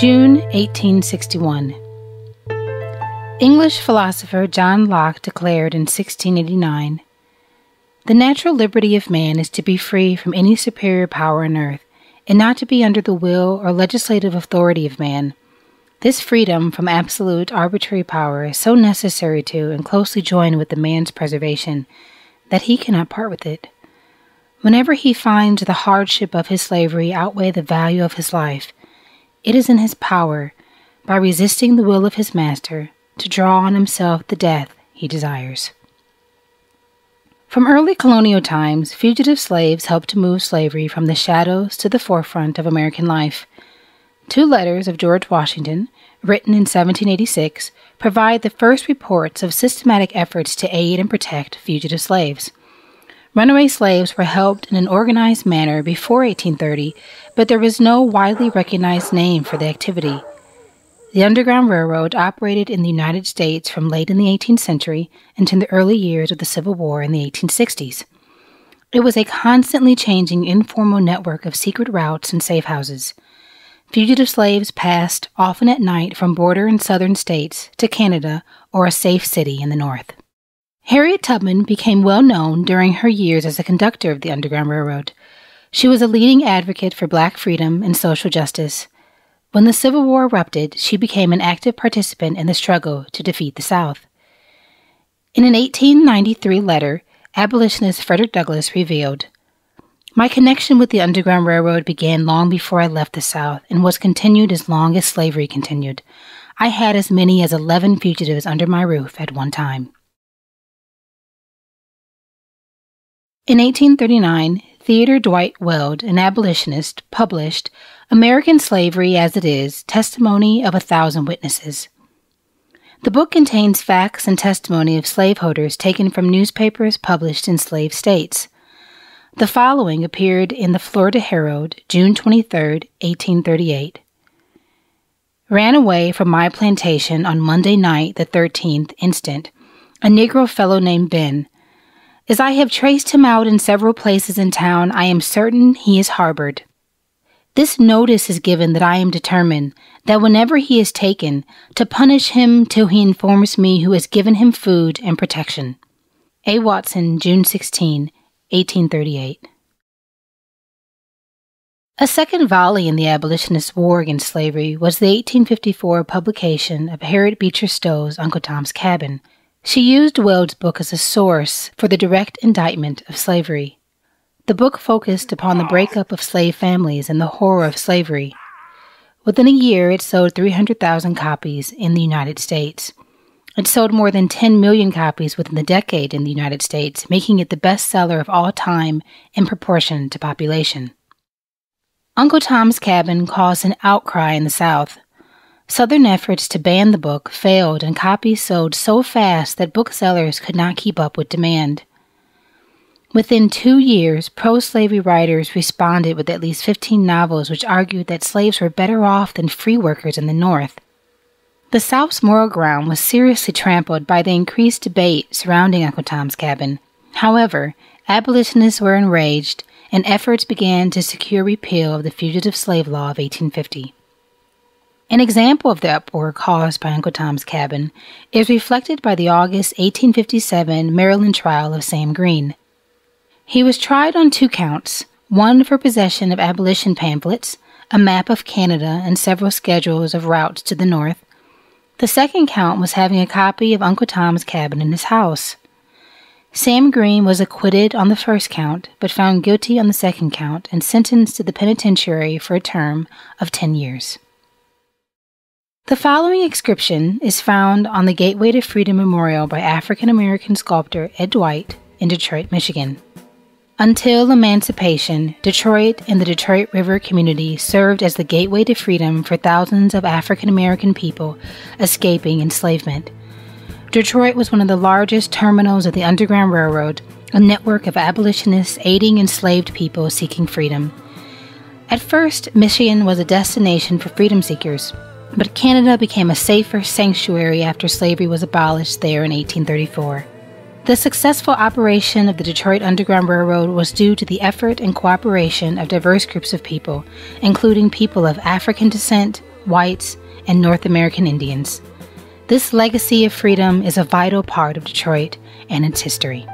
June 1861. English philosopher John Locke declared in 1689, "The natural liberty of man is to be free from any superior power on earth, and not to be under the will or legislative authority of man. This freedom from absolute arbitrary power is so necessary to and closely joined with the man's preservation that he cannot part with it. Whenever he finds the hardship of his slavery outweigh the value of his life, it is in his power, by resisting the will of his master, to draw on himself the death he desires." From early colonial times, fugitive slaves helped to move slavery from the shadows to the forefront of American life. 2 letters of George Washington, written in 1786, provide the first reports of systematic efforts to aid and protect fugitive slaves. Runaway slaves were helped in an organized manner before 1830, but there was no widely recognized name for the activity. The Underground Railroad operated in the United States from late in the 18th century into the early years of the Civil War in the 1860s. It was a constantly changing informal network of secret routes and safe houses. Fugitive slaves passed, often at night, from border and southern states to Canada or a safe city in the north. Harriet Tubman became well known during her years as a conductor of the Underground Railroad. She was a leading advocate for black freedom and social justice. When the Civil War erupted, she became an active participant in the struggle to defeat the South. In an 1893 letter, abolitionist Frederick Douglass revealed, "My connection with the Underground Railroad began long before I left the South and was continued as long as slavery continued. I had as many as 11 fugitives under my roof at one time." In 1839, Theodore Dwight Weld, an abolitionist, published American Slavery as It Is, Testimony of 1,000 Witnesses. The book contains facts and testimony of slaveholders taken from newspapers published in slave states. The following appeared in the Florida Herald, June 23, 1838. "Ran away from my plantation on Monday night, the 13th instant, a Negro fellow named Ben. As I have traced him out in several places in town, I am certain he is harbored. This notice is given that I am determined that whenever he is taken, to punish him till he informs me who has given him food and protection." A. Watson, June 16, 1838. A second volley in the abolitionist war against slavery was the 1854 publication of Harriet Beecher Stowe's Uncle Tom's Cabin. She used Weld's book as a source for the direct indictment of slavery. The book focused upon the breakup of slave families and the horror of slavery. Within a year, it sold 300,000 copies in the United States. It sold more than 10 million copies within the decade in the United States, making it the bestseller of all time in proportion to population. Uncle Tom's Cabin caused an outcry in the South. Southern efforts to ban the book failed, and copies sold so fast that booksellers could not keep up with demand. Within 2 years, pro-slavery writers responded with at least 15 novels which argued that slaves were better off than free workers in the North. The South's moral ground was seriously trampled by the increased debate surrounding Uncle Tom's Cabin. However, abolitionists were enraged, and efforts began to secure repeal of the Fugitive Slave Law of 1850. An example of the uproar caused by Uncle Tom's Cabin is reflected by the August 1857 Maryland trial of Sam Green. He was tried on 2 counts, one for possession of abolition pamphlets, a map of Canada, and several schedules of routes to the North. The second count was having a copy of Uncle Tom's Cabin in his house. Sam Green was acquitted on the first count, but found guilty on the second count and sentenced to the penitentiary for a term of 10 years. The following inscription is found on the Gateway to Freedom Memorial by African-American sculptor Ed Dwight in Detroit, Michigan. Until emancipation, Detroit and the Detroit River community served as the gateway to freedom for thousands of African-American people escaping enslavement. Detroit was one of the largest terminals of the Underground Railroad, a network of abolitionists aiding enslaved people seeking freedom. At first, Michigan was a destination for freedom seekers, but Canada became a safer sanctuary after slavery was abolished there in 1834. The successful operation of the Detroit Underground Railroad was due to the effort and cooperation of diverse groups of people, including people of African descent, whites, and North American Indians. This legacy of freedom is a vital part of Detroit and its history.